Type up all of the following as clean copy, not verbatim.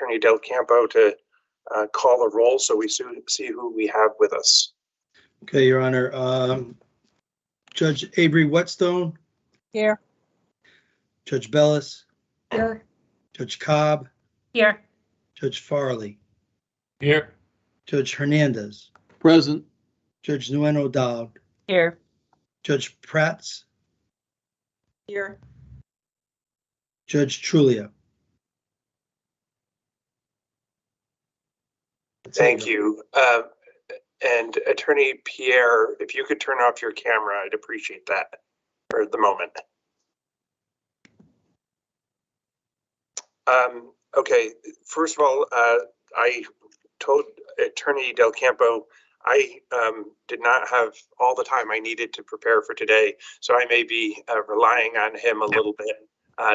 Attorney Del Campo to call a roll so we see who we have with us. Okay, Your Honor. Judge Avery Whetstone. Here. Judge Bellis. Here. Judge Cobb. Here. Judge Farley. Here. Judge Hernandez. Present. Judge Nguyen O'Dowd. Here. Judge Prats. Here. Judge Trulia. Thank you. And Attorney Pierre, if you could turn off your camera, I'd appreciate that for the moment. Okay, first of all, I told Attorney Del Campo I did not have all the time I needed to prepare for today, so I may be relying on him a little bit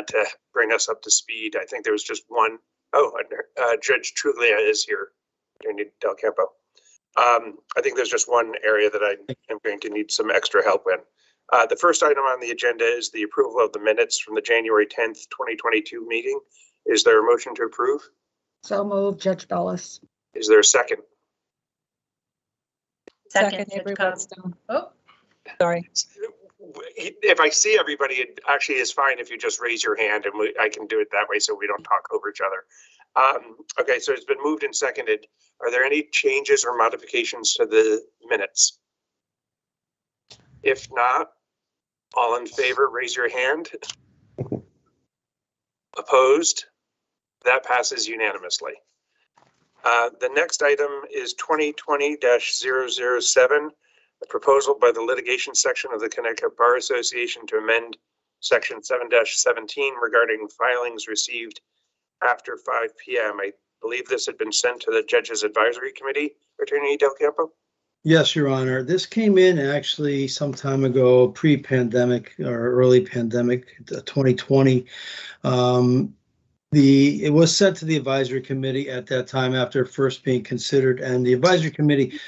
to bring us up to speed. I think there was just one. Oh, Judge Truglia is here, Attorney Del Campo. I think there's just one area that I am going to need some extra help in. The first item on the agenda is the approval of the minutes from the January 10th, 2022 meeting. Is there a motion to approve? So moved, Judge Bellis. Is there a second? Second, Avery Whetstone. Oh, sorry. If I see everybody, it actually is fine if you just raise your hand and I can do it that way so we don't talk over each other. Okay, so it's been moved and seconded. Are there any changes or modifications to the minutes? If not, all in favor, raise your hand. Opposed? That passes unanimously. The next item is 2020-007, a proposal by the litigation section of the Connecticut Bar Association to amend section 7-17 regarding filings received after 5 p.m. I believe this had been sent to the Judges Advisory Committee. Attorney Del Campo? Yes, Your Honor. This came in actually some time ago, pre-pandemic or early pandemic, 2020. It was sent to the advisory committee at that time after first being considered, and the advisory committee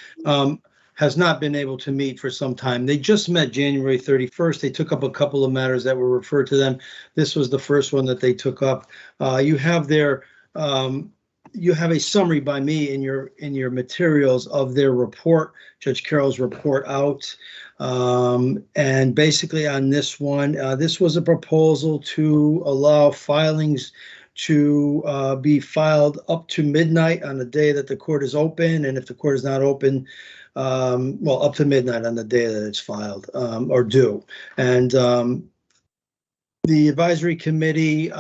has not been able to meet for some time. They just met January 31st. They took up a couple of matters that were referred to them. This was the first one that they took up. You have a summary by me in your materials of their report, Judge Carroll's report out. And basically on this one, this was a proposal to allow filings to be filed up to midnight on the day that the court is open. And if the court is not open, well, up to midnight on the day that it's filed or due. And the advisory committee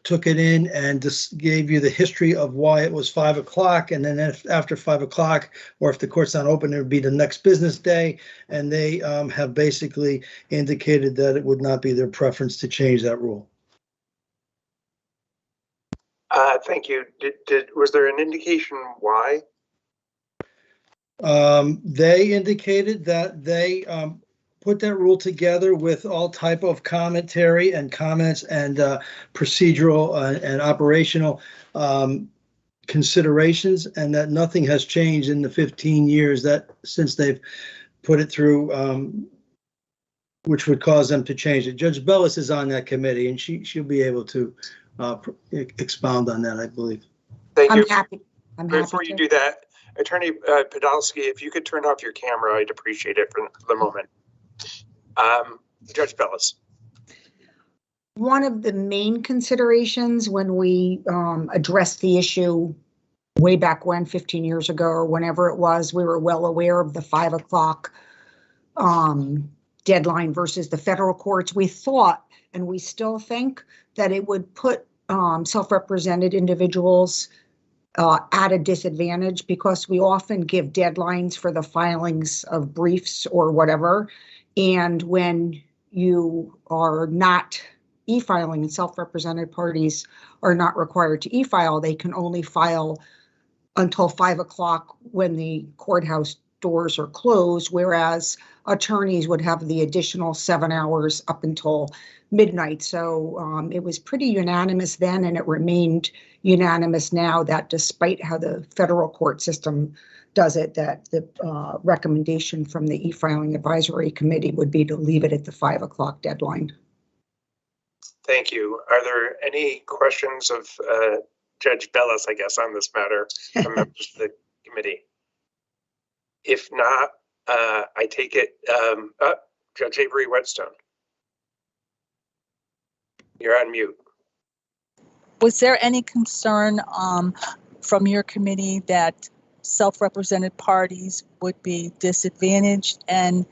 took it in and just gave you the history of why it was 5 o'clock. And then after 5 o'clock, or if the court's not open, it would be the next business day. And they have basically indicated that it would not be their preference to change that rule. Thank you. Was there an indication why? They indicated that they put that rule together with all type of commentary and comments and procedural and operational considerations, and that nothing has changed in the 15 years that since they've put it through, which would cause them to change it. Judge Bellis is on that committee, and she'll be able to expound on that, I believe. Thank you. I'm happy. Before you do that, Attorney Podolsky, if you could turn off your camera, I'd appreciate it for the moment. Judge Bellis. One of the main considerations when we addressed the issue way back when, 15 years ago or whenever it was, we were well aware of the 5 o'clock deadline versus the federal courts. We thought, and we still think, that it would put self-represented individuals at a disadvantage because we often give deadlines for the filings of briefs or whatever. And when you are not e-filing and self-represented parties are not required to e-file, they can only file until 5 o'clock when the courthouse doors are closed, whereas attorneys would have the additional 7 hours up until midnight. So it was pretty unanimous then, and it remained unanimous now that despite how the federal court system does it, that the recommendation from the e-filing advisory committee would be to leave it at the 5 o'clock deadline. Thank you. Are there any questions of Judge Bellis, I guess, on this matter from members of the committee. If not, I take it, Judge Avery Whetstone. You're on mute. Was there any concern from your committee that self-represented parties would be disadvantaged, and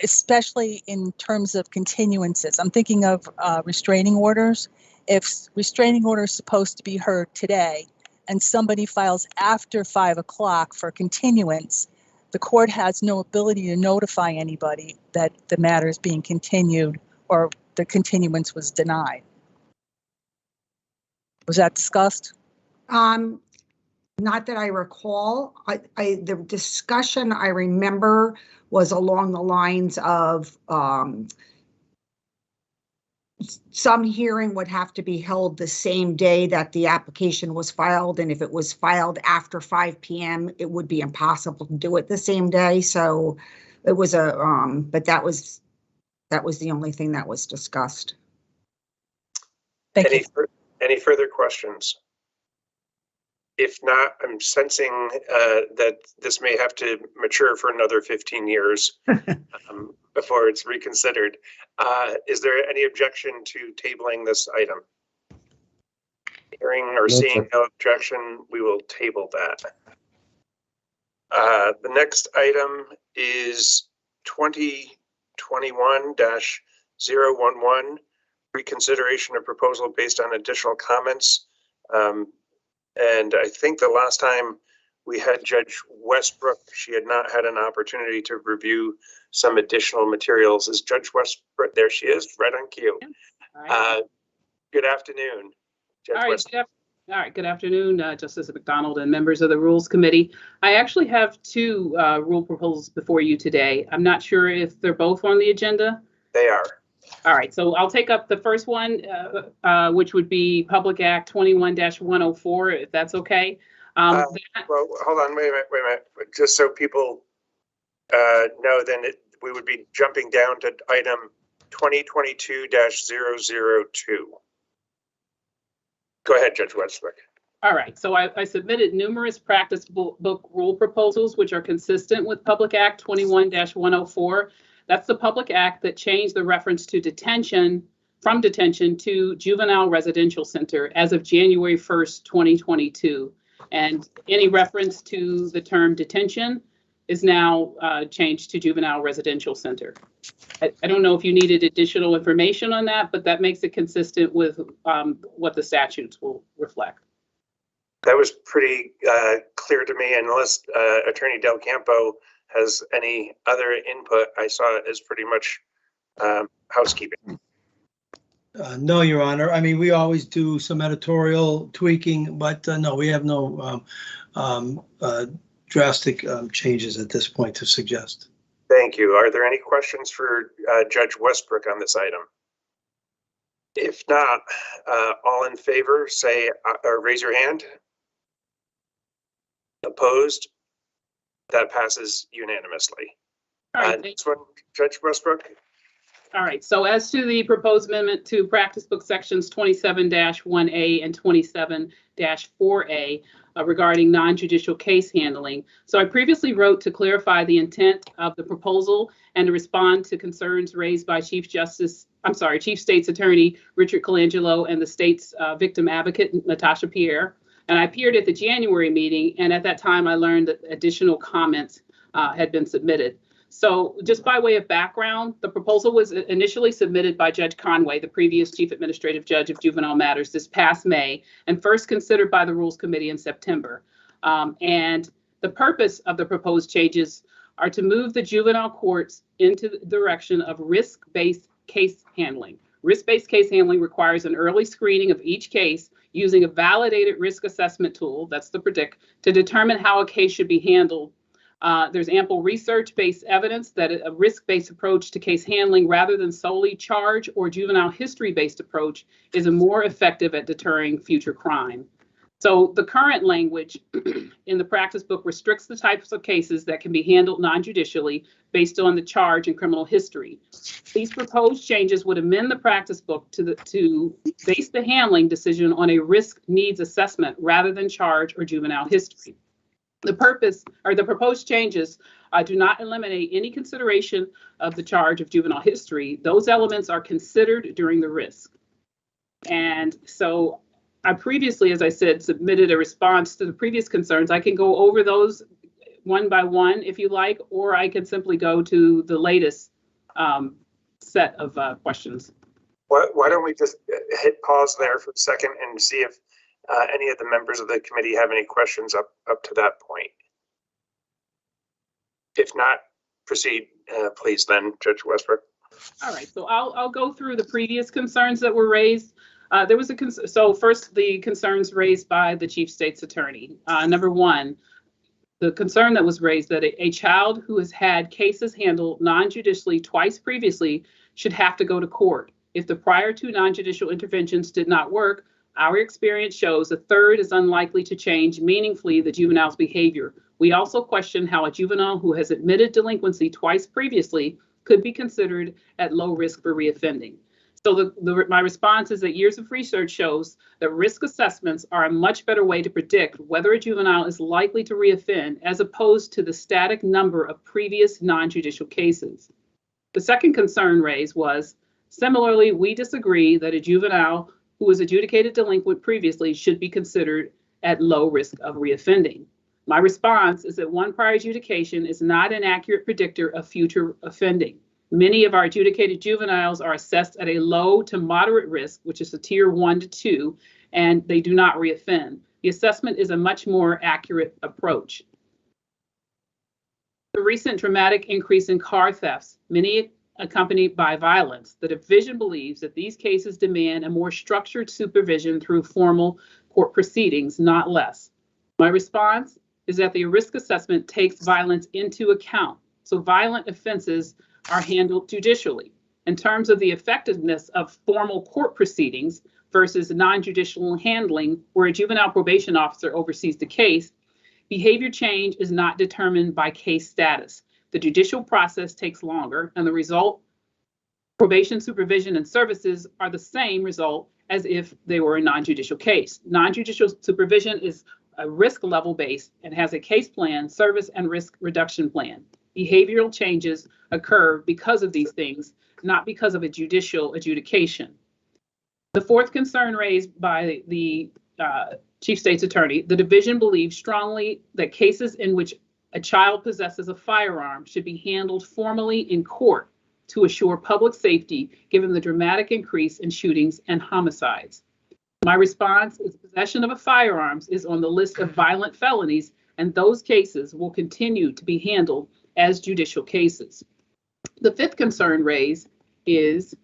especially in terms of continuances? I'm thinking of restraining orders. If restraining order is supposed to be heard today and somebody files after 5 o'clock for continuance, the court has no ability to notify anybody that the matter is being continued or the continuance was denied. Was that discussed? Not that I recall. The discussion I remember was along the lines of some hearing would have to be held the same day that the application was filed, and if it was filed after 5 p.m., it would be impossible to do it the same day. So it was but that was the only thing that was discussed. Thank you. Any further questions? If not, I'm sensing that this may have to mature for another 15 years before it's reconsidered. Is there any objection to tabling this item? Hearing or seeing no objection, we will table that. The next item is 2021-011, reconsideration of proposal based on additional comments. And I think the last time we had Judge Westbrook, she had not had an opportunity to review some additional materials. Is Judge Westbrook, there she is, right on cue. Good afternoon, Judge Westbrook. All right, good afternoon, Justice McDonald and members of the Rules Committee. I actually have two rule proposals before you today. I'm not sure if they're both on the agenda. They are. All right, so I'll take up the first one, which would be Public Act 21-104, if that's okay. Well, hold on, wait a minute. Just so people know, then we would be jumping down to item 2022-002. Go ahead, Judge Westbrook. All right, so I submitted numerous practice book rule proposals, which are consistent with Public Act 21-104. That's the public act that changed the reference to detention, from detention to Juvenile Residential Center as of January 1st, 2022. And any reference to the term detention is now changed to Juvenile Residential Center. I don't know if you needed additional information on that, but that makes it consistent with what the statutes will reflect. That was pretty clear to me, unless Attorney Del Campo has any other input. I saw it as pretty much housekeeping. No, Your Honor. I mean, we always do some editorial tweaking, but no, we have no drastic changes at this point to suggest. Thank you. Are there any questions for Judge Westbrook on this item? If not, all in favor, say or raise your hand. Opposed? That passes unanimously. All right, next one, Judge Westbrook. All right, so as to the proposed amendment to practice book sections 27-1A and 27-4A regarding non-judicial case handling. So I previously wrote to clarify the intent of the proposal and to respond to concerns raised by Chief State's Attorney Richard Colangelo and the state's victim advocate Natasha Pierre. And I appeared at the January meeting, and at that time I learned that additional comments had been submitted. So just by way of background, the proposal was initially submitted by Judge Conway, the previous Chief Administrative Judge of Juvenile Matters, this past May, and first considered by the Rules Committee in September. And the purpose of the proposed changes are to move the juvenile courts into the direction of risk-based case handling. Risk-based case handling requires an early screening of each case using a validated risk assessment tool, that's the PREDICT, to determine how a case should be handled. There's ample research-based evidence that a risk-based approach to case handling rather than solely charge or juvenile history-based approach is a more effective at deterring future crime. So the current language in the practice book restricts the types of cases that can be handled non-judicially based on the charge and criminal history. These proposed changes would amend the practice book to base the handling decision on a risk needs assessment rather than charge or juvenile history. The proposed changes do not eliminate any consideration of the charge of juvenile history. Those elements are considered during the risk. And so I previously, as I said, submitted a response to the previous concerns. I can go over those one by one if you like, or I can simply go to the latest set of questions. Why don't we just hit pause there for a second and see if any of the members of the committee have any questions up to that point? If not, proceed, please, then, Judge Westbrook. All right, so I'll go through the previous concerns that were raised. There was so first, the concerns raised by the Chief State's Attorney. Number one, the concern that was raised that a child who has had cases handled non-judicially twice previously should have to go to court. If the prior two non-judicial interventions did not work, our experience shows a third is unlikely to change meaningfully the juvenile's behavior. We also question how a juvenile who has admitted delinquency twice previously could be considered at low risk for reoffending. So my response is that years of research shows that risk assessments are a much better way to predict whether a juvenile is likely to reoffend as opposed to the static number of previous non-judicial cases. The second concern raised was, similarly, we disagree that a juvenile who was adjudicated delinquent previously should be considered at low risk of reoffending. My response is that one prior adjudication is not an accurate predictor of future offending. Many of our adjudicated juveniles are assessed at a low to moderate risk, which is a tier 1 to 2, and they do not reoffend. The assessment is a much more accurate approach. The recent dramatic increase in car thefts, many accompanied by violence, the division believes that these cases demand a more structured supervision through formal court proceedings, not less. My response is that the risk assessment takes violence into account, so violent offenses are handled judicially. In terms of the effectiveness of formal court proceedings versus non-judicial handling, where a juvenile probation officer oversees the case, behavior change is not determined by case status. The judicial process takes longer, and the result, probation, supervision, and services are the same result as if they were a non-judicial case. Non-judicial supervision is a risk level based and has a case plan, service, and risk reduction plan. Behavioral changes occur because of these things, not because of a judicial adjudication. The fourth concern raised by the Chief State's Attorney, the division believes strongly that cases in which a child possesses a firearm should be handled formally in court to assure public safety, given the dramatic increase in shootings and homicides. My response is possession of a firearm is on the list of violent felonies, and those cases will continue to be handled as judicial cases. The fifth concern raised is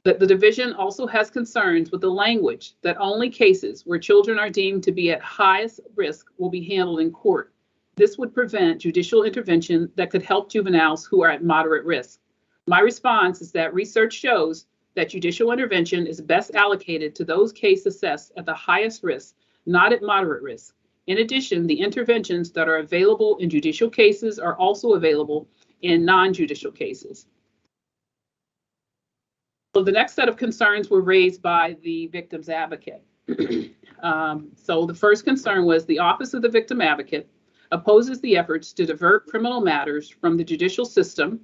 that the division also has concerns with the language that only cases where children are deemed to be at highest risk will be handled in court. This would prevent judicial intervention that could help juveniles who are at moderate risk. My response is that research shows that judicial intervention is best allocated to those cases assessed at the highest risk, not at moderate risk. In addition, the interventions that are available in judicial cases are also available in non-judicial cases. So the next set of concerns were raised by the victim's advocate. So the first concern was the Office of the Victim Advocate opposes the efforts to divert criminal matters from the judicial system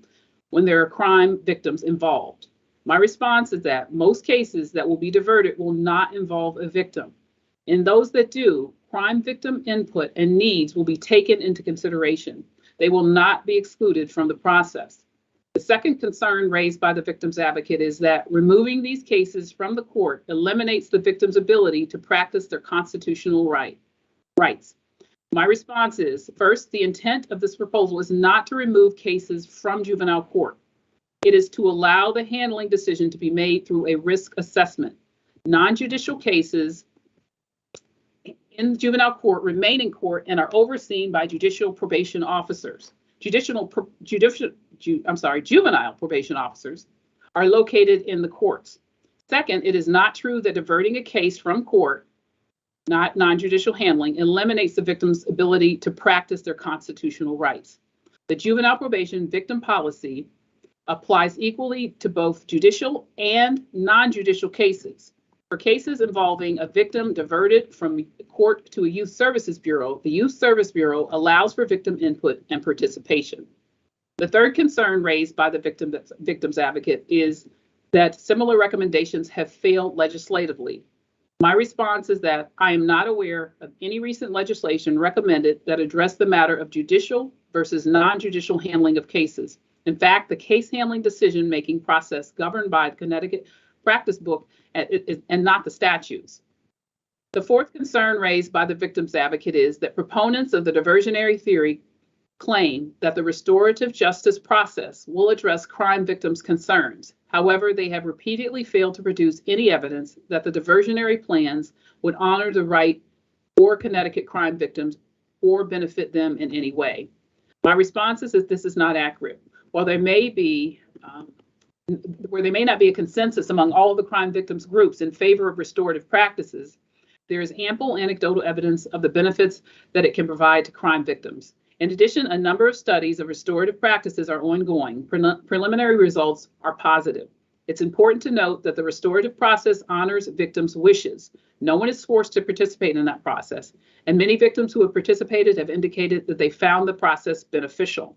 when there are crime victims involved. My response is that most cases that will be diverted will not involve a victim. In those that do, crime victim input and needs will be taken into consideration. They will not be excluded from the process. The second concern raised by the victim's advocate is that removing these cases from the court eliminates the victim's ability to practice their constitutional rights. My response is, first, the intent of this proposal is not to remove cases from juvenile court. It is to allow the handling decision to be made through a risk assessment. Non-judicial cases in juvenile court remain in court and are overseen by judicial probation officers. Juvenile probation officers are located in the courts. Second, it is not true that diverting a case from court, not non-judicial handling, eliminates the victim's ability to practice their constitutional rights. The juvenile probation victim policy applies equally to both judicial and non-judicial cases. For cases involving a victim diverted from court to a youth services bureau, the Youth Service Bureau allows for victim input and participation. The third concern raised by the victim's advocate is that similar recommendations have failed legislatively. My response is that I am not aware of any recent legislation recommended that address the matter of judicial versus non-judicial handling of cases. In fact, the case handling decision-making process governed by the Connecticut practice book and not the statutes. The fourth concern raised by the victim's advocate is that proponents of the diversionary theory claim that the restorative justice process will address crime victims' concerns. However, they have repeatedly failed to produce any evidence that the diversionary plans would honor the right for Connecticut crime victims or benefit them in any way. My response is that this is not accurate. While there may not be a consensus among all of the crime victims groups in favor of restorative practices, there is ample anecdotal evidence of the benefits that it can provide to crime victims. In addition, a number of studies of restorative practices are ongoing. Preliminary results are positive. It's important to note that the restorative process honors victims' wishes. No one is forced to participate in that process, and many victims who have participated have indicated that they found the process beneficial.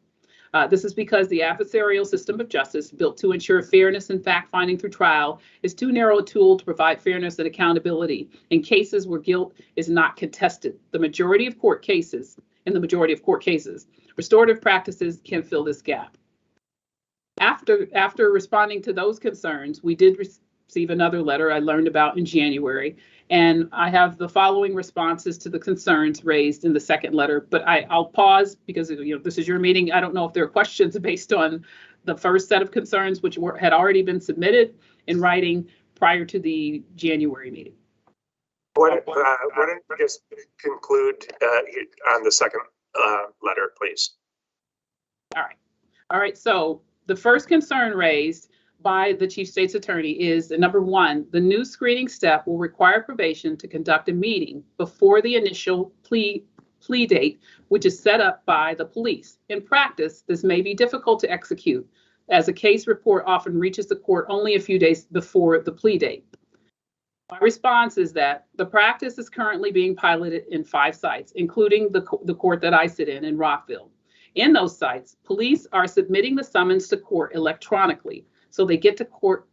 This is because the adversarial system of justice, built to ensure fairness and fact-finding through trial, is too narrow a tool to provide fairness and accountability in cases where guilt is not contested. In the majority of court cases, restorative practices can fill this gap. After responding to those concerns, we did receive another letter I learned about in January, and I have the following responses to the concerns raised in the second letter, but I'll pause because this is your meeting. I don't know if there are questions based on the first set of concerns, which had already been submitted in writing prior to the January meeting. Why don't you just conclude on the second letter, please? All right. So the first concern raised by the Chief State's Attorney is number one, the new screening step will require probation to conduct a meeting before the initial plea date, which is set up by the police. In practice, this may be difficult to execute, as a case report often reaches the court only a few days before the plea date. My response is that the practice is currently being piloted in 5 sites, including the court that I sit in Rockville. In those sites, police are submitting the summons to court electronically, so they get to court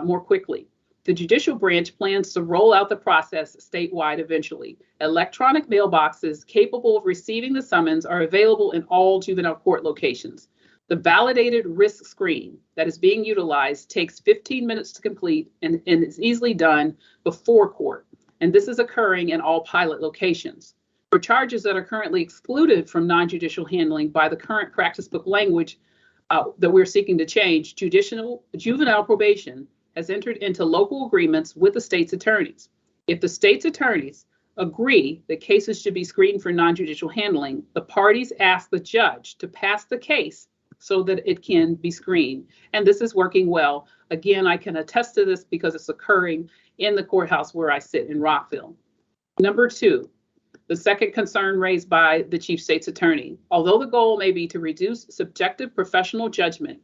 more quickly. The judicial branch plans to roll out the process statewide eventually. Electronic mailboxes capable of receiving the summons are available in all juvenile court locations. The validated risk screen that is being utilized takes 15 minutes to complete and is easily done before court. And this is occurring in all pilot locations. For charges that are currently excluded from non-judicial handling by the current practice book language that we're seeking to change, juvenile probation has entered into local agreements with the state's attorneys. If the state's attorneys agree that cases should be screened for non-judicial handling, the parties ask the judge to pass the case so that it can be screened. And this is working well. Again, I can attest to this because it's occurring in the courthouse where I sit in Rockville. Number two, the second concern raised by the Chief State's Attorney. Although the goal may be to reduce subjective professional judgment,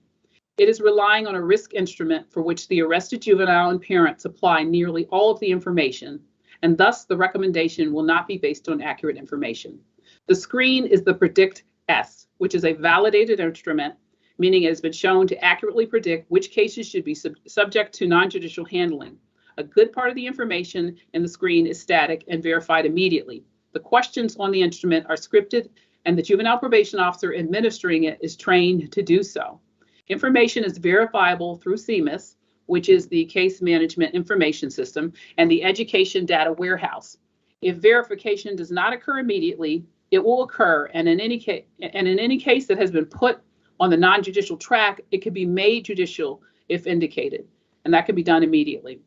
it is relying on a risk instrument for which the arrested juvenile and parent supply nearly all of the information, and thus the recommendation will not be based on accurate information. The screen is the PREDICT-S, which is a validated instrument, meaning it has been shown to accurately predict which cases should be subject to non-judicial handling. A good part of the information in the screen is static and verified immediately. The questions on the instrument are scripted, and the juvenile probation officer administering it is trained to do so. Information is verifiable through CMIS, which is the Case Management Information System, and the Education Data Warehouse. If verification does not occur immediately, it will occur, and in any case that has been put on the non-judicial track, it could be made judicial if indicated, and that can be done immediately.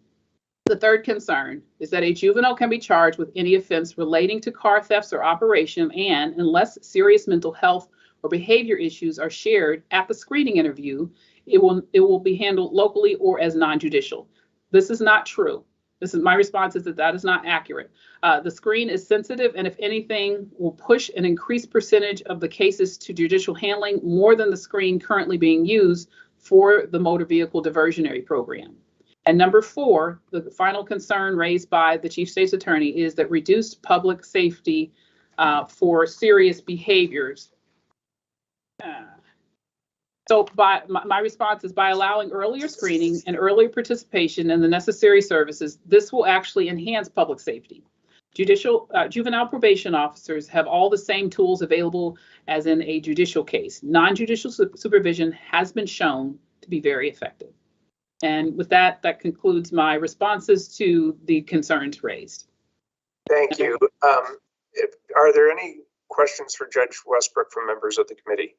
The third concern is that a juvenile can be charged with any offense relating to car thefts or operation, and unless serious mental health or behavior issues are shared at the screening interview, it will be handled locally or as non-judicial. This is not true. This is my response is that that is not accurate. The screen is sensitive, and if anything, will push an increased percentage of the cases to judicial handling more than the screen currently being used for the motor vehicle diversionary program. And number 4, the final concern raised by the Chief State's Attorney is that reduced public safety for serious behaviors. So my response is by allowing earlier screening and earlier participation in the necessary services, this will actually enhance public safety. Juvenile probation officers have all the same tools available as in a judicial case. Non-judicial supervision has been shown to be very effective. And with that, that concludes my responses to the concerns raised. Thank you. Are there any questions for Judge Westbrook from members of the committee?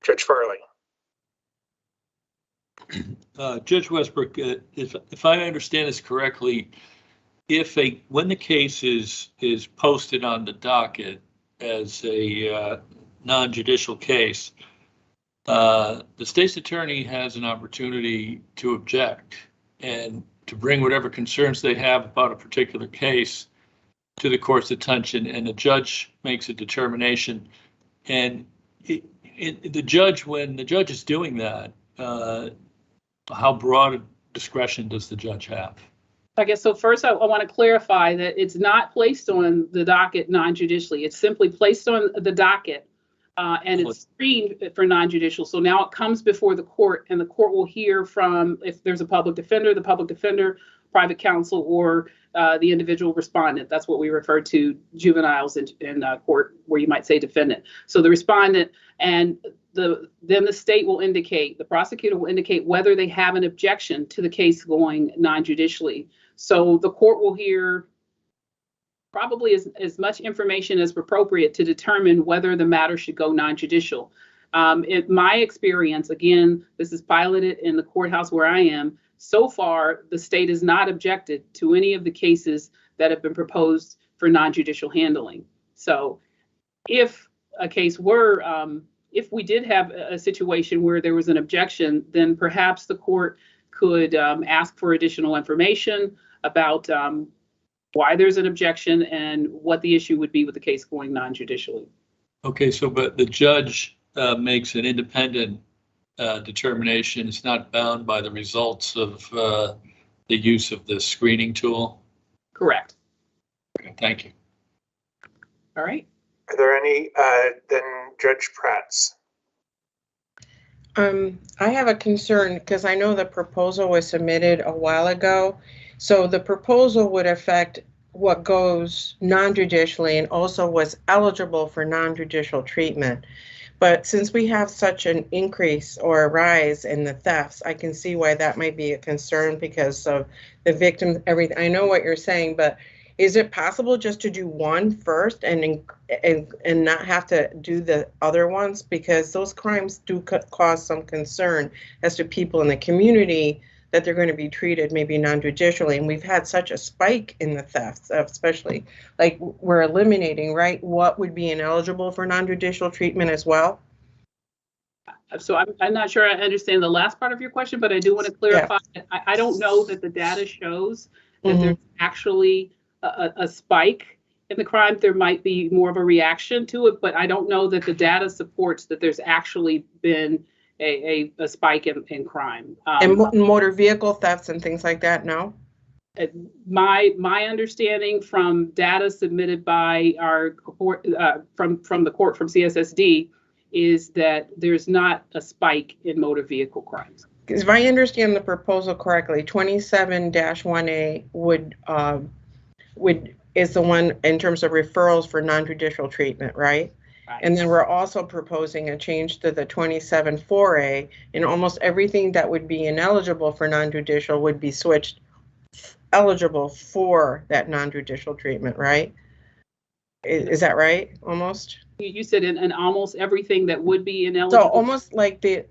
Judge Farley. Judge Westbrook, if I understand this correctly, when the case is posted on the docket as a non-judicial case, the state's attorney has an opportunity to object and to bring whatever concerns they have about a particular case to the court's attention, and the judge makes a determination. And when the judge is doing that, how broad a discretion does the judge have? I guess so. First, I want to clarify that it's not placed on the docket non-judicially. It's simply placed on the docket and it's screened for non-judicial. So now it comes before the court, and the court will hear from, if there's a public defender, the public defender, private counsel, or the individual respondent. That's what we refer to juveniles in court, where you might say defendant. So the respondent, and then the state will indicate, the prosecutor will indicate whether they have an objection to the case going non-judicially. So the court will hear probably as much information as appropriate to determine whether the matter should go non-judicial. In my experience, again, this is piloted in the courthouse where I am. So far, the state has not objected to any of the cases that have been proposed for non-judicial handling. So if a case were, if we did have a situation where there was an objection, then perhaps the court could ask for additional information about why there's an objection and what the issue would be with the case going non-judicially. Okay, so but the judge makes an independent determination. It's not bound by the results of the use of the screening tool? Correct. Okay, thank you. All right. Are there any, then Judge Prats? I have a concern because I know the proposal was submitted a while ago. So the proposal would affect what goes non-judicially and also was eligible for non-judicial treatment. But since we have such an increase or a rise in the thefts, I can see why that might be a concern because of the victims, everything. I know what you're saying, but is it possible just to do one first and not have to do the other ones? Because those crimes do cause some concern as to people in the community that they're going to be treated maybe non-judicially. And we've had such a spike in the thefts, especially like we're eliminating, right? What would be ineligible for non-judicial treatment as well? So I'm not sure I understand the last part of your question, but I do want to clarify. Yeah. I don't know that the data shows that there's actually a spike in the crime. There might be more of a reaction to it, but I don't know that the data supports that there's actually been a spike in crime. And motor vehicle thefts and things like that, no? My understanding from data submitted by our court, from the court, from CSSD, is that there's not a spike in motor vehicle crimes. Because if I understand the proposal correctly, 27-1A is the one in terms of referrals for non-judicial treatment, right? Right. And then we're also proposing a change to the 27-4A, and almost everything that would be ineligible for non-judicial would be switched eligible for that non-judicial treatment, right? Is that right? Almost? You said in almost everything that would be ineligible. So almost like the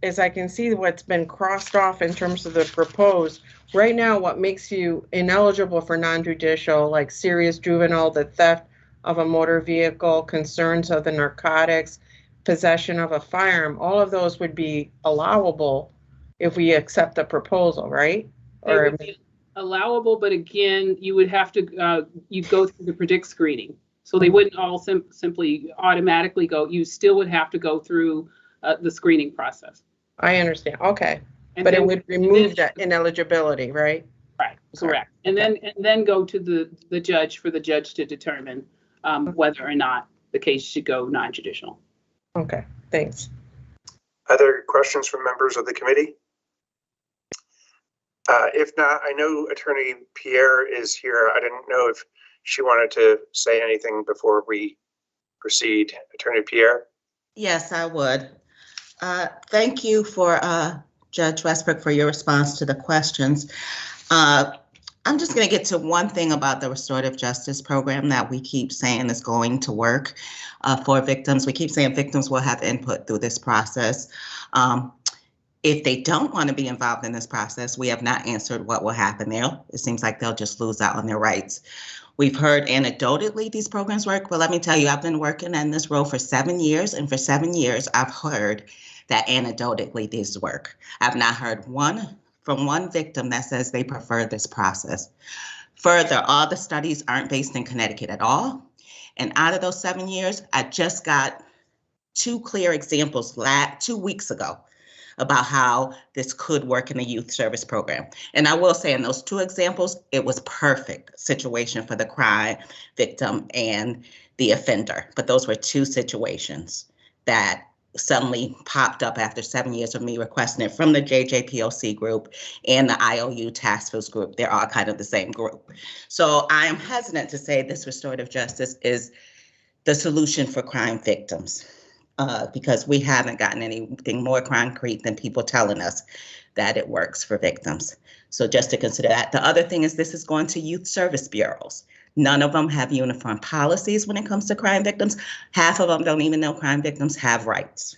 as I can see what's been crossed off in terms of the proposed, right now what makes you ineligible for non-judicial, like serious juvenile, the theft of a motor vehicle, concerns of the narcotics, possession of a firearm, all of those would be allowable if we accept the proposal, right? They Or would be allowable, but again, you would have to, you go through the predict screening. So they wouldn't all simply automatically go, you still would have to go through the screening process. I understand. Okay. And But it then- would remove that ineligibility, right? Right, Sorry. correct. And then go to the judge for the judge to determine whether or not the case should go non-judicial. Okay, thanks. Other questions from members of the committee? If not, I know Attorney Pierre is here. I didn't know if she wanted to say anything before we proceed. Attorney Pierre? Yes, I would. Thank you for Judge Westbrook for your response to the questions. I'm just going to get to one thing about the restorative justice program that we keep saying is going to work for victims. We keep saying victims will have input through this process. If they don't want to be involved in this process, we have not answered what will happen there. It seems like they'll just lose out on their rights. We've heard anecdotally these programs work. Well, let me tell you, I've been working in this role for 7 years, and for 7 years, I've heard that anecdotally these work. I've not heard from one victim that says they prefer this process. Further, all the studies aren't based in Connecticut at all. And out of those 7 years, I just got 2 clear examples 2 weeks ago about how this could work in a youth service program. And I will say in those 2 examples, it was perfect situation for the crime victim and the offender. But those were 2 situations that suddenly popped up after 7 years of me requesting it from the JJPOC group and the IOU task force group. They're all kind of the same group. So I am hesitant to say this restorative justice is the solution for crime victims. Because we haven't gotten anything more concrete than people telling us that it works for victims. So just to consider that. The other thing is this is going to youth service bureaus. None of them have uniform policies when it comes to crime victims. Half of them don't even know crime victims have rights.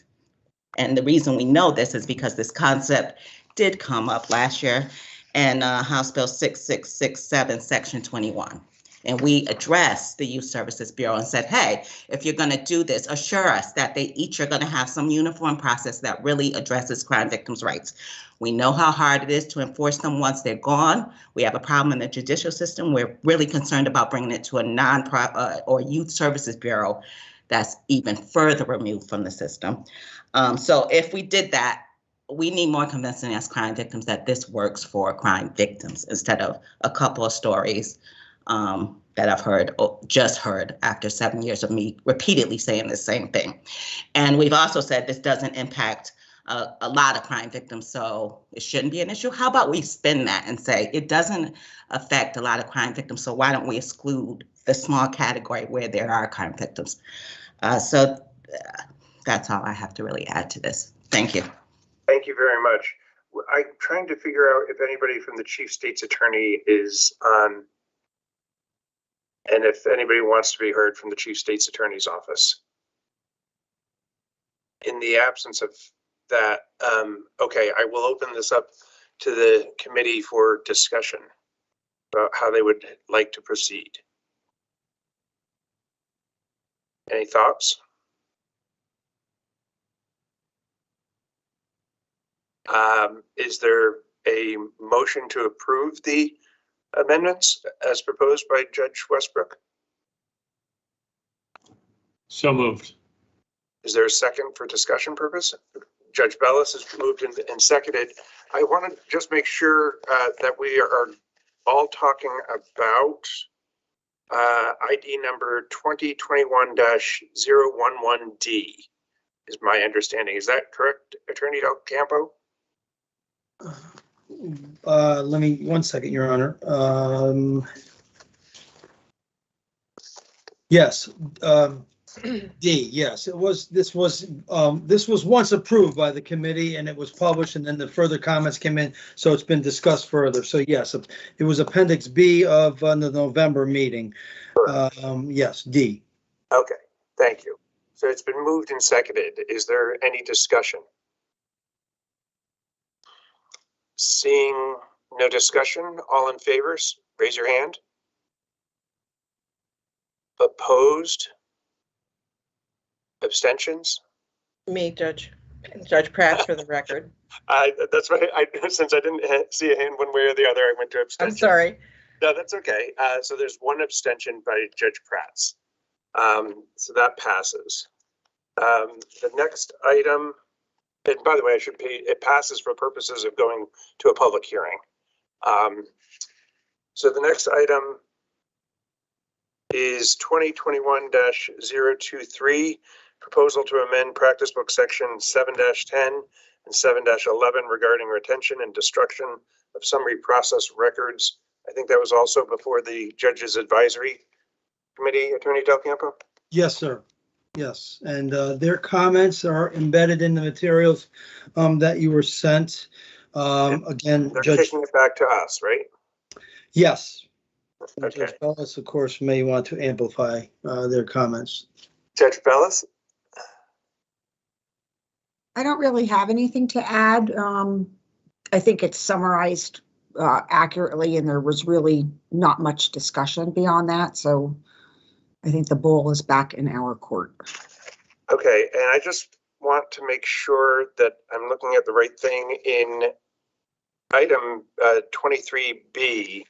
And the reason we know this is because this concept did come up last year in House Bill 6667, Section 21. And we addressed the Youth Services Bureau and said, hey, if you're going to do this, assure us that they each are going to have some uniform process that really addresses crime victims' rights. We know how hard it is to enforce them once they're gone. We have a problem in the judicial system. We're really concerned about bringing it to a non-profit or Youth Services Bureau that's even further removed from the system. So if we did that, we need more convincing as crime victims that this works for crime victims instead of a couple of stories that I've just heard after 7 years of me repeatedly saying the same thing. And we've also said this doesn't impact a lot of crime victims, so it shouldn't be an issue. How about we spin that and say it doesn't affect a lot of crime victims, so why don't we exclude the small category where there are crime victims? So that's all I have to really add to this. Thank you. Thank you very much. I'm trying to figure out if anybody from the Chief State's Attorney is on, and if anybody wants to be heard from the Chief State's Attorney's office. In the absence of that, okay, I will open this up to the committee for discussion about how they would like to proceed. Any thoughts? Is there a motion to approve the amendments as proposed by Judge Westbrook? So moved. Is there a second for discussion purpose? Judge Bellis has moved and seconded. I want to just make sure that we are all talking about ID number 2021-011D is my understanding. Is that correct, Attorney Del Campo? Let me, 1 second, Your Honor. Yes, D, yes, it was, this was once approved by the committee and it was published and then the further comments came in, so it's been discussed further. So yes, it was Appendix B of the November meeting. Yes, D. Okay, thank you. So it's been moved and seconded. Is there any discussion? Seeing no discussion, all in favor, raise your hand. Opposed? Abstentions? Me, Judge Pratt, for the record. That's why since I didn't see a hand one way or the other, I went to abstention. I'm sorry. No, that's okay. So there's one abstention by Judge Prats. So that passes. The next item, and by the way, it passes for purposes of going to a public hearing. So the next item is 2021-023, proposal to amend practice book section 7-10 and 7-11 regarding retention and destruction of summary process records. I think that was also before the Judges Advisory Committee, Attorney Del Campo? Yes, sir. Yes, and their comments are embedded in the materials that you were sent. Again, They're Judge, kicking it back to us, right? yes. Okay. Judge Bellis, of course, may want to amplify their comments. Judge Bellis? I don't really have anything to add. I think it's summarized accurately, and there was really not much discussion beyond that. So I think the ball is back in our court. Okay, and I just want to make sure that I'm looking at the right thing in item 23B.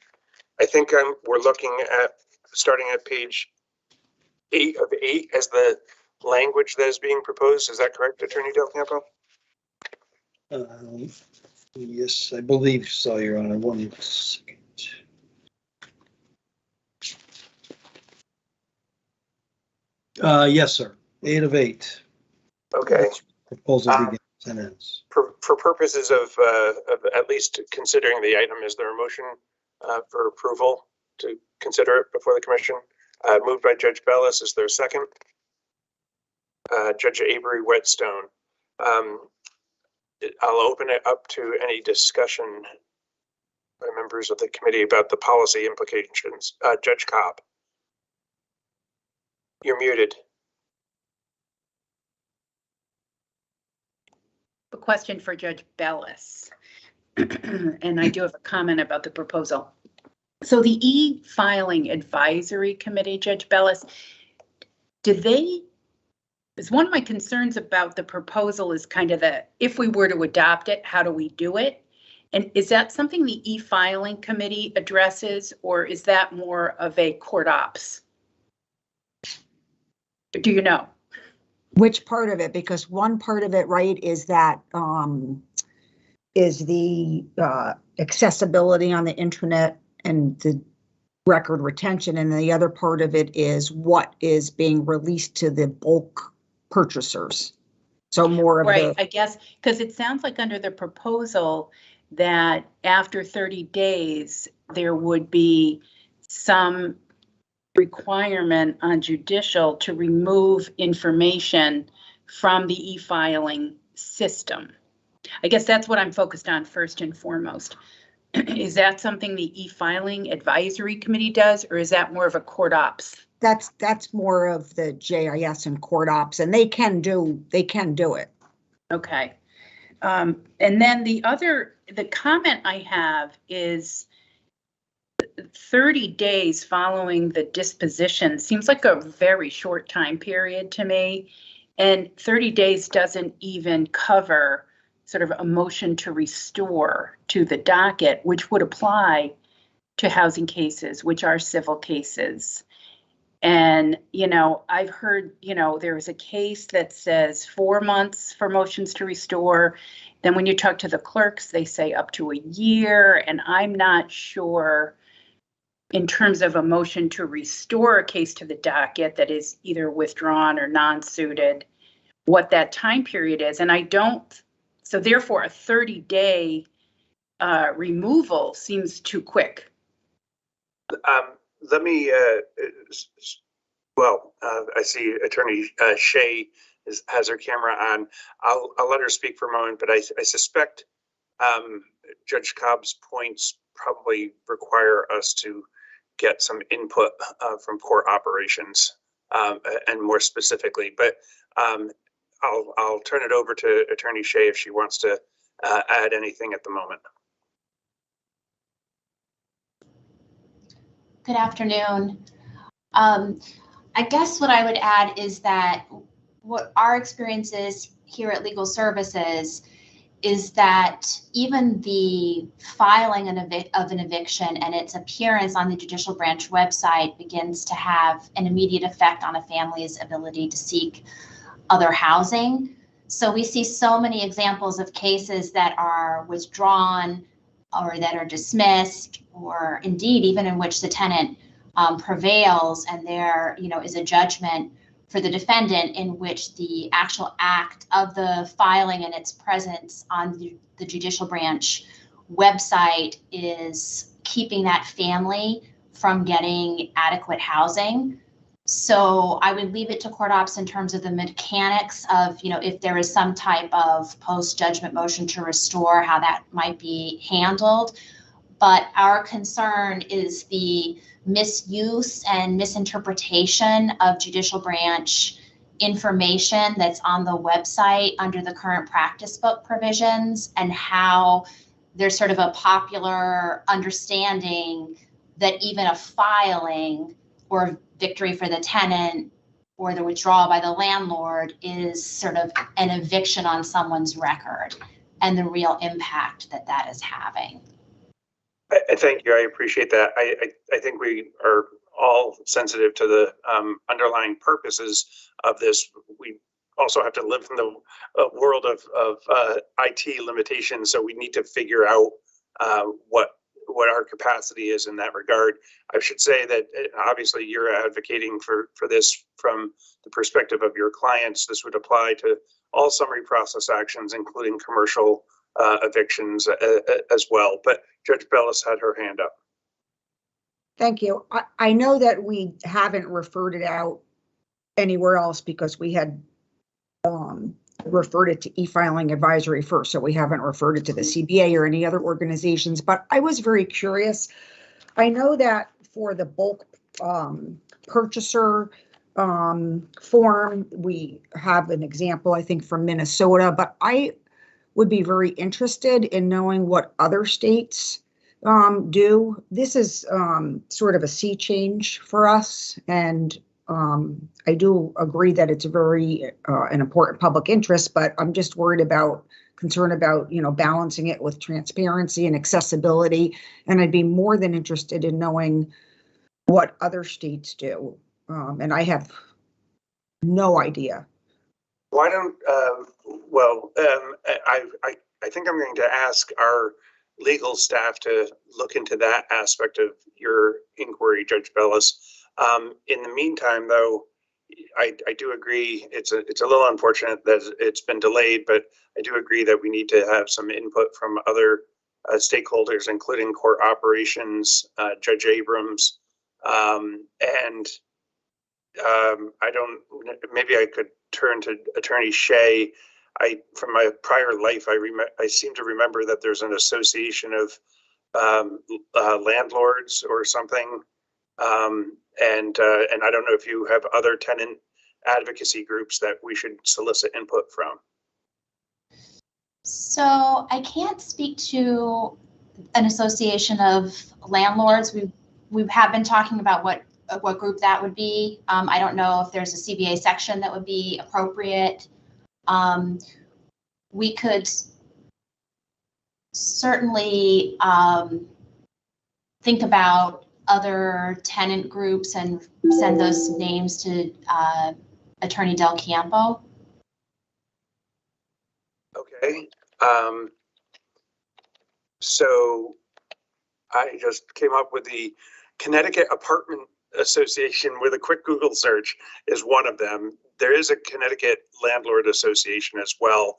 I think we're looking at starting at page 8 of 8 as the language that is being proposed. Is that correct, Attorney Del Campo? Yes, I believe so, Your Honor. 1 second. Yes, sir. 8 of 8. Okay. Proposal begins and ends. For purposes of at least considering the item, is there a motion for approval to consider it before the commission? Moved by Judge Bellis. Is there a second? Judge Avery Whetstone. I'll open it up to any discussion by members of the committee about the policy implications. Judge Cobb. You're muted. A question for Judge Bellis, and I do have a comment about the proposal. So the e-filing advisory committee, Judge Bellis, is one of my concerns about the proposal is kind of if we were to adopt it, how do we do it? And is that something the e-filing committee addresses, or is that more of a court ops? Do you know? Which part of it? Because one part of it, right, is that is the accessibility on the internet and the record retention, and the other part of it is what is being released to the bulk purchasers. So more of right, I guess, because it sounds like under the proposal that after 30 days, there would be some requirement on judicial to remove information from the e-filing system. I guess that's what I'm focused on first and foremost. Is that something the e-filing advisory committee does, or is that more of a court ops? That's more of the JIS and court ops, and they can do it. Okay. And then the comment I have is 30 days following the disposition seems like a very short time period to me. And 30 days doesn't even cover sort of a motion to restore to the docket, which would apply to housing cases, which are civil cases. And, I've heard, there is a case that says 4 months for motions to restore. Then when you talk to the clerks, they say up to a year. And I'm not sure in terms of a motion to restore a case to the docket that is either withdrawn or non-suited, what that time period is. And so therefore a 30-day removal seems too quick. Let me, I see Attorney Shea has her camera on. I'll let her speak for a moment, but I suspect Judge Cobb's points probably require us to get some input from court operations and more specifically, but I'll turn it over to Attorney Shea if she wants to add anything at the moment. Good afternoon. I guess what I would add is that what our experience is here at Legal Services is that even the filing of an eviction and its appearance on the judicial branch website begins to have an immediate effect on a family's ability to seek other housing. So we see so many examples of cases that are withdrawn or that are dismissed, or indeed even in which the tenant prevails and there, is a judgment for the defendant in which the actual act of the filing and its presence on the judicial branch website is keeping that family from getting adequate housing. So I would leave it to court ops in terms of the mechanics of, if there is some type of post-judgment motion to restore, how that might be handled. But our concern is the misuse and misinterpretation of judicial branch information that's on the website under the current practice book provisions, and how there's sort of a popular understanding that even a filing or victory for the tenant or the withdrawal by the landlord is sort of an eviction on someone's record, and the real impact that that is having. Thank you. I appreciate that. I think we are all sensitive to the underlying purposes of this. We also have to live in the world of IT limitations, so we need to figure out what our capacity is in that regard. I should say that obviously you're advocating for this from the perspective of your clients. This would apply to all summary process actions, including commercial evictions as well. But Judge Bellis had her hand up. Thank you. I know that we haven't referred it out anywhere else because we had referred it to e-filing advisory first, so we haven't referred it to the CBA or any other organizations, but I was very curious. I know that for the bulk purchaser form, we have an example, I think, from Minnesota, but I would be very interested in knowing what other states do. This is sort of a sea change for us, and I do agree that it's very an important public interest, but I'm just concerned about, balancing it with transparency and accessibility. And I'd be more than interested in knowing what other states do. And I have no idea. Why don't, I think I'm going to ask our legal staff to look into that aspect of your inquiry, Judge Bellis. In the meantime, though, I do agree it's a little unfortunate that it's been delayed, but I do agree that we need to have some input from other stakeholders, including court operations, Judge Abrams, and maybe I could turn to Attorney Shea. From my prior life, I seem to remember that there's an association of landlords or something, and I don't know if you have other tenant advocacy groups that we should solicit input from. So I can't speak to an association of landlords. We have been talking about what group that would be. I don't know if there's a CBA section that would be appropriate. We could certainly think about other tenant groups and send those names to Attorney Del Campo. Okay. So I just came up with the Connecticut Apartment Association with a quick Google search is one of them. There is a Connecticut Landlord Association as well.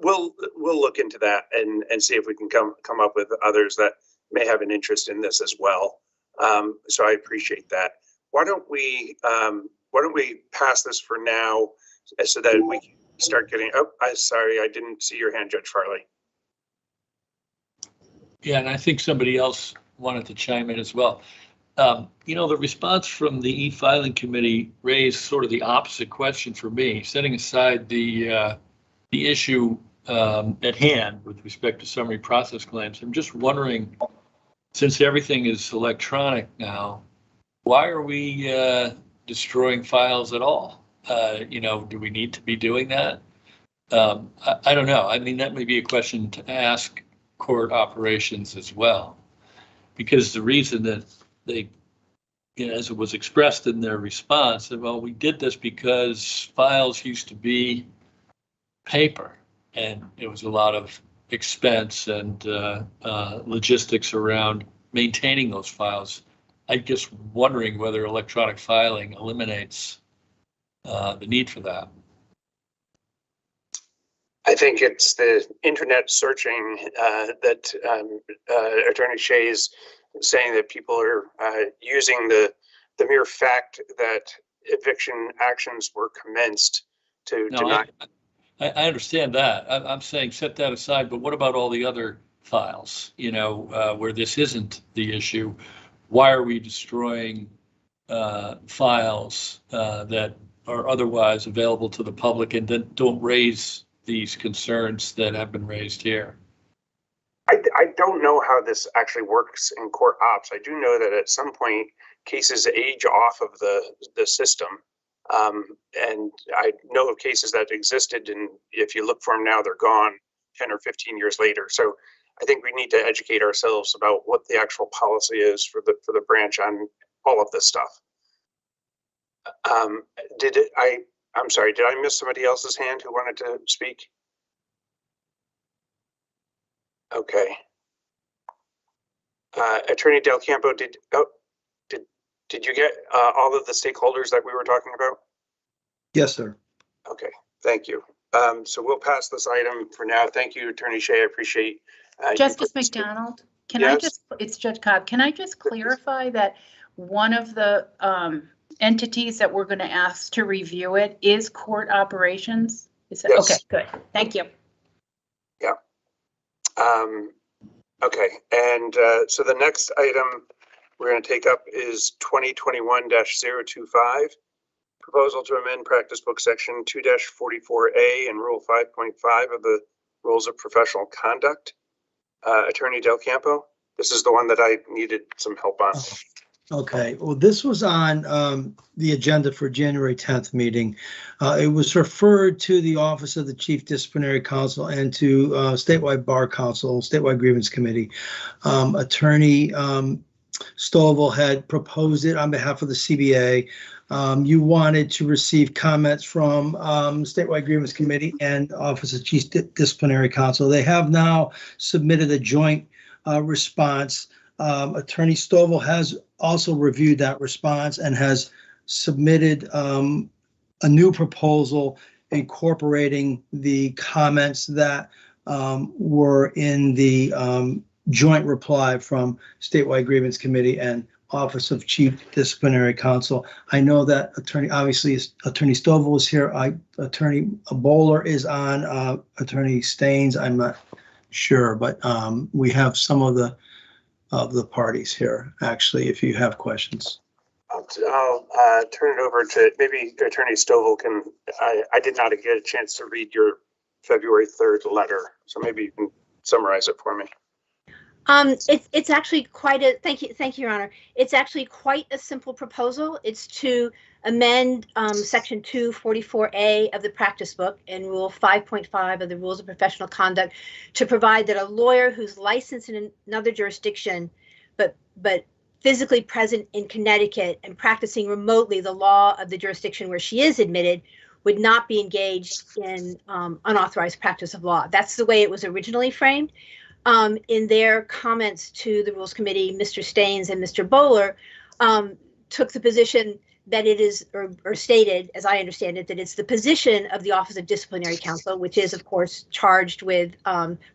We'll look into that and see if we can come up with others that may have an interest in this as well. So I appreciate that. Why don't we pass this for now so that we can start getting. Oh, sorry, I didn't see your hand, Judge Farley. Yeah, and I think somebody else wanted to chime in as well. The response from the e-filing committee raised sort of the opposite question for me, setting aside the issue at hand with respect to summary process claims. I'm just wondering, since everything is electronic now, why are we destroying files at all? Do we need to be doing that? I don't know. I mean, that may be a question to ask court operations as well, because the reason that they, as it was expressed in their response, that, well, we did this because files used to be paper and it was a lot of expense and logistics around maintaining those files. I'm just wondering whether electronic filing eliminates the need for that. I think it's the internet searching that Attorney Shea's saying that people are using the mere fact that eviction actions were commenced to deny. I understand that. I'm saying set that aside, but what about all the other files, where this isn't the issue? Why are we destroying files that are otherwise available to the public and then don't raise these concerns that have been raised here? I don't know how this actually works in court ops. I do know that at some point cases age off of the system. And I know of cases that existed, and if you look for them now, they're gone 10 or 15 years later. So I think we need to educate ourselves about what the actual policy is for the branch on all of this stuff. I'm sorry, did I miss somebody else's hand who wanted to speak? Okay. Attorney Del Campo, did you get all of the stakeholders that we were talking about? Yes, sir. Okay, thank you. So we'll pass this item for now. Thank you, Attorney Shea. I appreciate Justice McDonald, it's Judge Cobb. Can I just clarify that one of the entities that we're going to ask to review it is court operations? Is that, yes. Okay, good. Thank you. Yeah. Okay, and so the next item we're going to take up is 2021-025, proposal to amend practice book section 2-44A and rule 5.5 of the rules of professional conduct. Attorney Del Campo, this is the one that I needed some help on. Okay, well, this was on the agenda for January 10th meeting. It was referred to the Office of the Chief Disciplinary Counsel and to Statewide Bar Council, Statewide Grievance Committee. Attorney Stovall had proposed it on behalf of the CBA. You wanted to receive comments from Statewide Grievance Committee and Office of Chief Disciplinary Counsel. They have now submitted a joint response. Attorney Stovall has also reviewed that response and has submitted a new proposal incorporating the comments that were in the joint reply from Statewide Grievance Committee and Office of Chief Disciplinary Counsel. I know that Attorney Stovall is here. Attorney Bowler is on. Attorney Staines, I'm not sure, but we have some of the parties here, actually, if you have questions. I'll turn it over to maybe Attorney Stovall can, I did not get a chance to read your February 3rd letter, so maybe you can summarize it for me. It's actually quite a, thank you, Your Honor. It's actually quite a simple proposal. It's to amend section 244A of the practice book and rule 5.5 of the rules of professional conduct to provide that a lawyer who's licensed in another jurisdiction but physically present in Connecticut and practicing remotely the law of the jurisdiction where she is admitted would not be engaged in unauthorized practice of law. That's the way it was originally framed. In their comments to the Rules Committee, Mr. Staines and Mr. Bowler took the position that it is, or stated, as I understand it, that it's the position of the Office of Disciplinary Counsel, which is, of course, charged with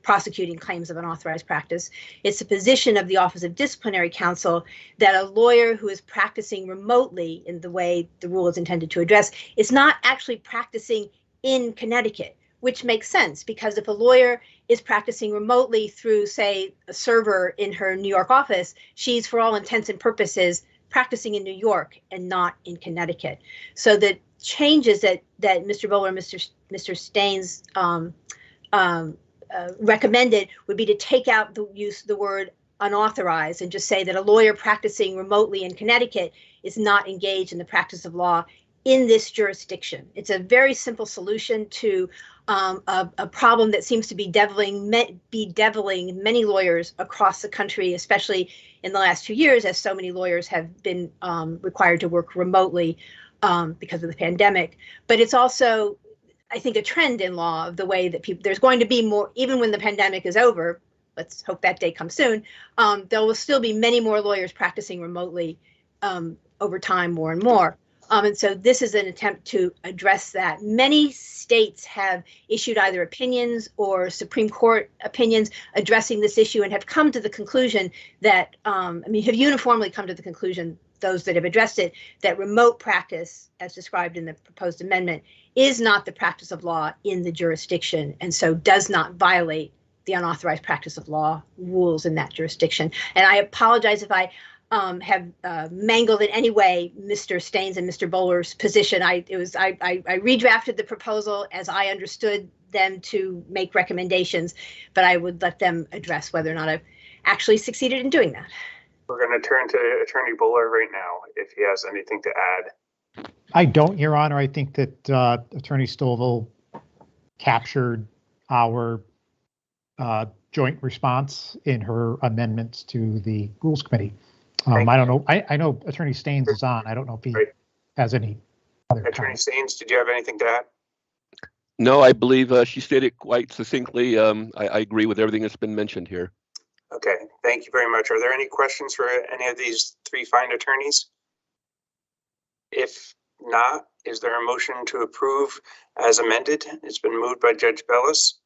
prosecuting claims of unauthorized practice. It's the position of the Office of Disciplinary Counsel that a lawyer who is practicing remotely in the way the rule is intended to address is not actually practicing in Connecticut, which makes sense because if a lawyer is practicing remotely through, say, a server in her New York office, she's, for all intents and purposes, practicing in New York and not in Connecticut. So the changes that Mr. Bowler and Mr. Staines recommended would be to take out the use of the word unauthorized and just say that a lawyer practicing remotely in Connecticut is not engaged in the practice of law in this jurisdiction. It's a very simple solution to a problem that seems to be bedeviling many lawyers across the country, especially in the last 2 years, as so many lawyers have been required to work remotely because of the pandemic. But it's also, I think, a trend in law of the way that there's going to be more, even when the pandemic is over. Let's hope that day comes soon. There will still be many more lawyers practicing remotely over time, more and more. And so this is an attempt to address that. Many states have issued either opinions or Supreme Court opinions addressing this issue and have come to the conclusion that, have uniformly come to the conclusion, those that have addressed it, that remote practice, as described in the proposed amendment, is not the practice of law in the jurisdiction, and so does not violate the unauthorized practice of law rules in that jurisdiction. And I apologize if I have mangled in any way Mr. Staines and Mr. Bowler's position. I redrafted the proposal as I understood them to make recommendations, but I would let them address whether or not I've actually succeeded in doing that. We're going to turn to Attorney Bowler right now, if he has anything to add. I don't, Your Honor. I think that Attorney Stovall captured our joint response in her amendments to the Rules Committee. I don't know. I know Attorney Staines is on. I don't know if he has any other Attorney comments. Staines, did you have anything to add? No, I believe she stated quite succinctly. I agree with everything that's been mentioned here. Okay, thank you very much. Are there any questions for any of these three fine attorneys? If not, is there a motion to approve as amended? It's been moved by Judge Bellis.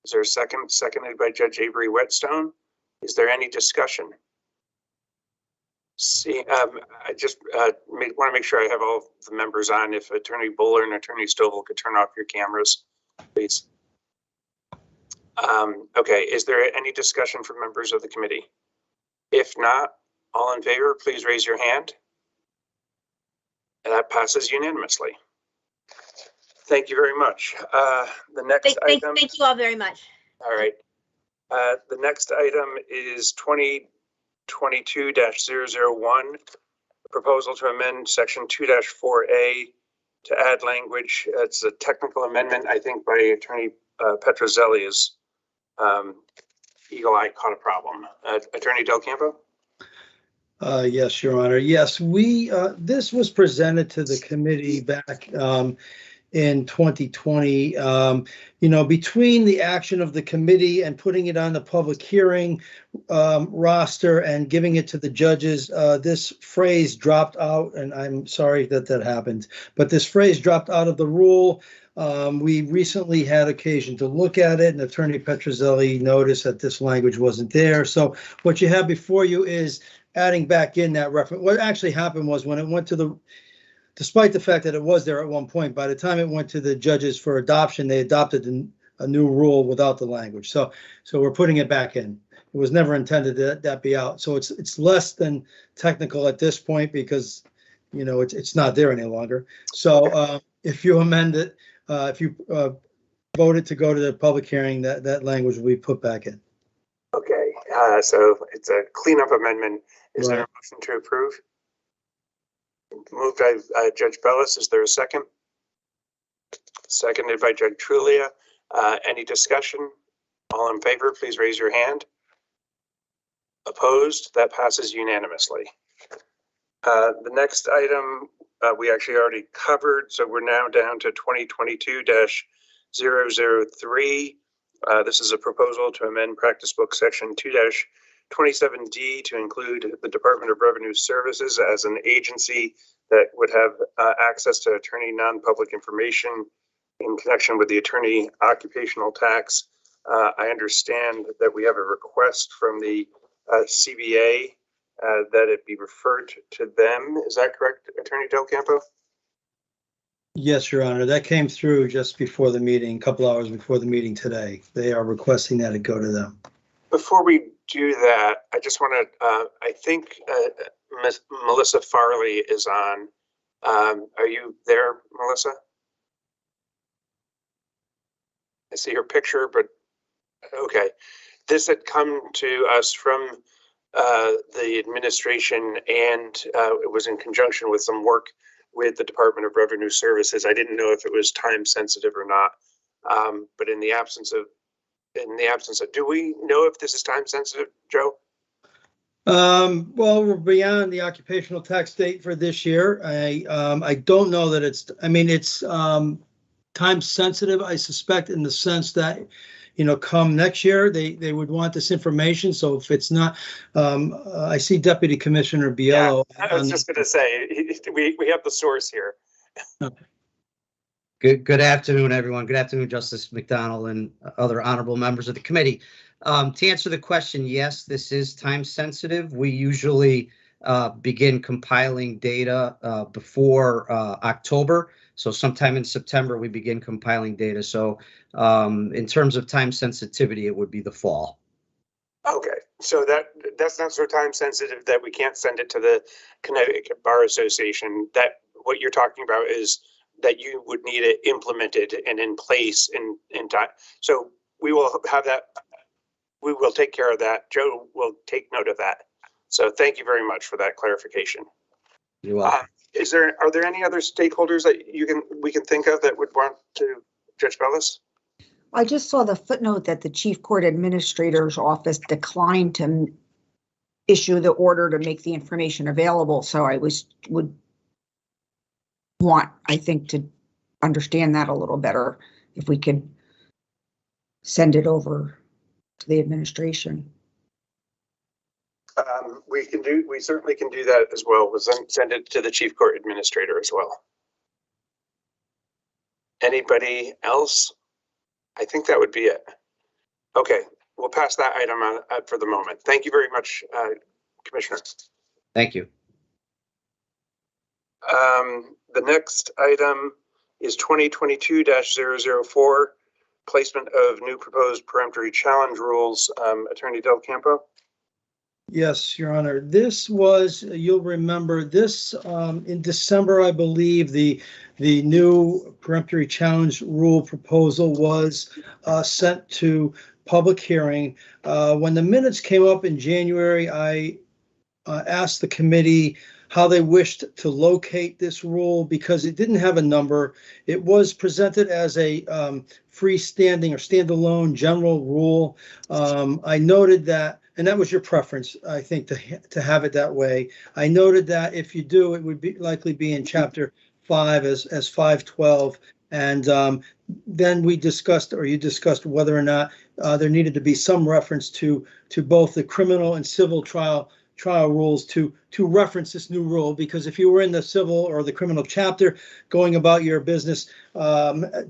Is there a second? Seconded by Judge Avery Whetstone. Is there any discussion? See, I just want to make sure I have all the members on. If Attorney Bowler and Attorney Stovall could turn off your cameras, please. Okay, is there any discussion from members of the committee? If not, all in favor, please raise your hand. And that passes unanimously. Thank you very much. The next item. Thank you all very much. All right. The next item is 2022-001, proposal to amend section 2-4A to add language. It's a technical amendment, I think, by Attorney Petrozelli. Is Eagle Eye caught a problem. Attorney Del Campo? Yes, Your Honor. Yes, this was presented to the committee back in 2020. Between the action of the committee and putting it on the public hearing roster and giving it to the judges, this phrase dropped out, and I'm sorry that happened, but this phrase dropped out of the rule. We recently had occasion to look at it, and Attorney Petrozelli noticed that this language wasn't there. So what you have before you is adding back in that reference. What actually happened was when it went to despite the fact that it was there at one point, by the time it went to the judges for adoption, they adopted a new rule without the language. So we're putting it back in. It was never intended that be out. So it's less than technical at this point because, it's not there any longer. So if you amend it, if you vote it to go to the public hearing, that language will be put back in. Okay, so it's a cleanup amendment. Is there a motion to approve? Moved by Judge Bellis. Is there a second? Seconded by Judge Trulia. Any discussion? All in favor, please raise your hand. Opposed? That passes unanimously. The next item we actually already covered, so we're now down to 2022-003. This is a proposal to amend Practice Book Section 2-27D to include the Department of Revenue Services as an agency that would have access to attorney non-public information in connection with the attorney occupational tax. I understand that we have a request from the CBA that it be referred to them. Is that correct, Attorney Del Campo? Yes, Your Honor. That came through just before the meeting, a couple hours before the meeting today. They are requesting that it go to them. Before we do that, I just want to, I think Ms. Melissa Farley is on. Are you there, Melissa? I see her picture, but okay. This had come to us from the administration, and it was in conjunction with some work with the Department of Revenue Services. I didn't know if it was time sensitive or not. But in the absence of, do we know if this is time sensitive, Joe? Well, we're beyond the occupational tax date for this year. I don't know that it's, I mean, it's, time sensitive, I suspect, in the sense that, you know, come next year, they would want this information. So if it's not, I see Deputy Commissioner Biello. Yeah, I was just going to say, we have the source here. Good afternoon, everyone. Good afternoon, Justice McDonald and other honorable members of the committee. To answer the question, yes, this is time sensitive. We usually begin compiling data before October. So sometime in September, we begin compiling data. So in terms of time sensitivity, it would be the fall. Okay, so that's not so time sensitive that we can't send it to the Connecticut Bar Association. That what you're talking about is that you would need it implemented and in place in time. So we will have that. We will take care of that. Joe will take note of that. So thank you very much for that clarification. You're welcome. Are there any other stakeholders that we can think of that would want to, Judge Bellis? I just saw the footnote that the Chief Court Administrator's Office declined to issue the order to make the information available. So I would want, I think, to understand that a little better, if we could send it over to the administration. We certainly can do that as well. We'll send it to the Chief Court Administrator as well. Anybody else? I think that would be it. Okay, we'll pass that item on for the moment. Thank you very much, Commissioner. Thank you. The next item is 2022-004, placement of new proposed peremptory challenge rules. Attorney Del Campo. Yes, Your Honor. This was, you'll remember this in December, I believe, the new peremptory challenge rule proposal was sent to public hearing. When the minutes came up in January, I asked the committee how they wished to locate this rule because it didn't have a number. It was presented as a freestanding or standalone general rule. I noted that, and that was your preference, I think, to have it that way. I noted that if you do, it would be likely be in Chapter 5 as 512. And then we discussed, or you discussed, whether or not there needed to be some reference to both the criminal and civil trial rules to reference this new rule, because if you were in the civil or the criminal chapter going about your business,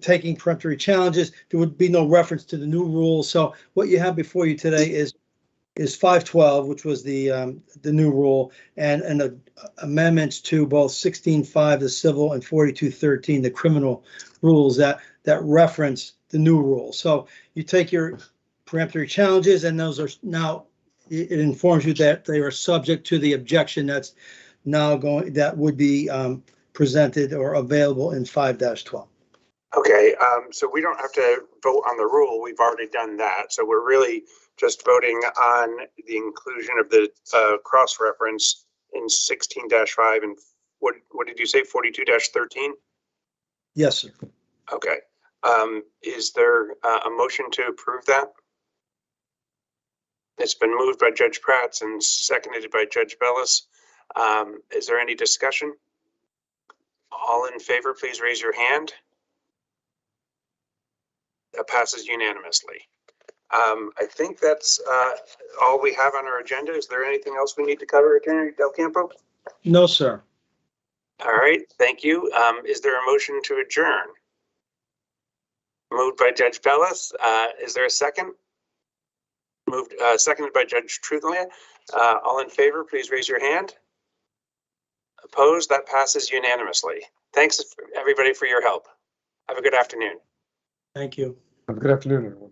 taking peremptory challenges, there would be no reference to the new rule. So what you have before you today is 512, which was the new rule, and amendments to both 16.5, the civil, and 42.13, the criminal rules that reference the new rule. So you take your peremptory challenges, and those are now, it informs you that they are subject to the objection that's now that would be presented or available in 5-12. Okay, so we don't have to vote on the rule. We've already done that. So we're really just voting on the inclusion of the cross-reference in 16-5 and what did you say, 42-13? Yes, sir. Okay. Is there a motion to approve that? It's been moved by Judge Prats and seconded by Judge Bellis. Is there any discussion? All in favor, please raise your hand. That passes unanimously. I think that's all we have on our agenda. Is there anything else we need to cover, Attorney Del Campo? No, sir. All right, thank you. Is there a motion to adjourn? Moved by Judge Bellis. Is there a second? Moved, seconded by Judge Trudlia. All in favor, please raise your hand. Opposed? That passes unanimously. Thanks everybody for your help. Have a good afternoon. Thank you. Have a good afternoon, everyone.